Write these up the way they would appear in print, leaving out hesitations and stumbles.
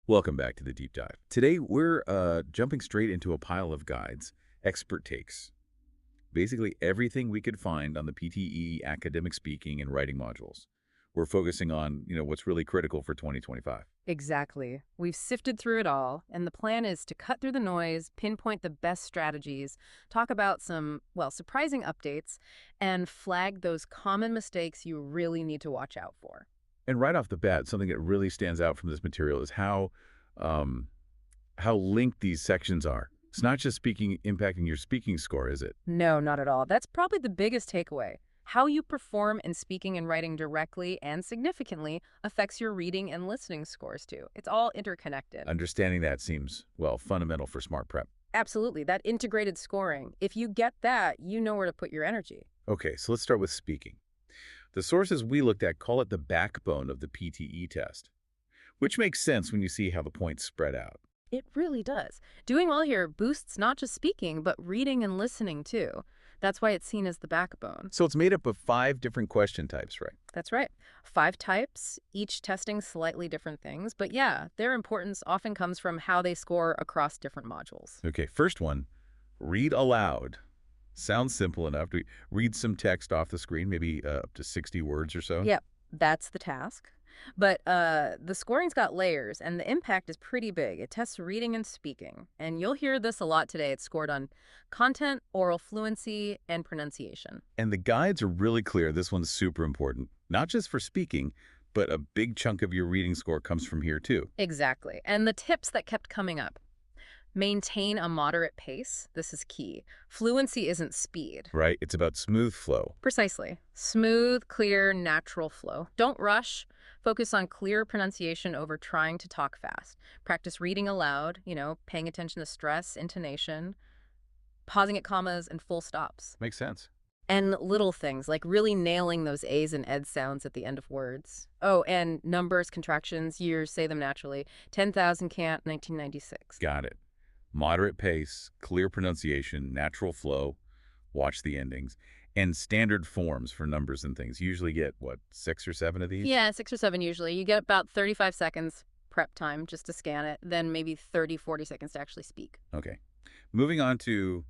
Welcome back to the deep dive. Today, we're jumping straight into a pile of guides, expert takes. Basically, everything we could find on the PTE academic speaking and writing modules. We're focusing on, what's really critical for 2025. Exactly. We've sifted through it all, and the plan is to cut through the noise, pinpoint the best strategies, talk about some, well, surprising updates, and flag those common mistakes you really need to watch out for. And right off the bat, something that really stands out from this material is um, how linked these sections are. It's not just speaking impacting your speaking score, is it? No, not at all. That's probably the biggest takeaway. How you perform in speaking and writing directly and significantly affects your reading and listening scores too. It's all interconnected. Understanding that seems, well, fundamental for smart prep. Absolutely. That integrated scoring. If you get that, you know where to put your energy. Okay, so let's start with speaking. The sources we looked at call it the backbone of the PTE test, which makes sense when you see how the points spread out. It really does. Doing well here boosts not just speaking, but reading and listening too. That's why it's seen as the backbone. So it's made up of 5 different question types, right? That's right. 5 types, each testing slightly different things. But yeah, their importance often comes from how they score across different modules. Okay, first one, read aloud. Sounds simple enough. We read some text off the screen, maybe up to 60 words or so. Yep, that's the task. But the scoring's got layers, and the impact is pretty big. It tests reading and speaking. And you'll hear this a lot today. It's scored on content, oral fluency, and pronunciation. And the guides are really clear. This one's super important, not just for speaking, but a big chunk of your reading score comes from here too, Exactly. And the tips that kept coming up. Maintain a moderate pace. This is key. Fluency isn't speed. right? It's about smooth flow. Precisely. Smooth, clear, natural flow. Don't rush. Focus on clear pronunciation over trying to talk fast. Practice reading aloud, paying attention to stress, intonation, pausing at commas and full stops. Makes sense. And little things like really nailing those A's and ed sounds at the end of words. Oh, and numbers, contractions, years, say them naturally. 10,000 can't, 1996. Got it. Moderate pace, clear pronunciation, natural flow, watch the endings, and standard forms for numbers and things. You usually get, what, 6 or 7 of these? Yeah, 6 or 7 usually. You get about 35 seconds prep time just to scan it, then maybe 30, 40 seconds to actually speak. Okay. Moving on to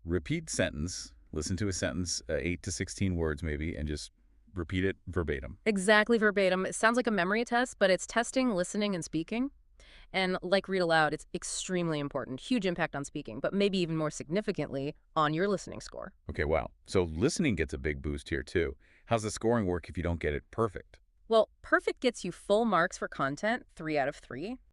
repeat sentence. Listen to a sentence, 8 to 16 words maybe, and just repeat it verbatim. Exactly verbatim. It sounds like a memory test, but it's testing, listening, and speaking. And like read aloud, it's extremely important. Huge impact on speaking, but maybe even more significantly on your listening score. Okay, wow. So listening gets a big boost here too. How's the scoring work if you don't get it perfect? Well, perfect gets you full marks for content, 3 out of 3.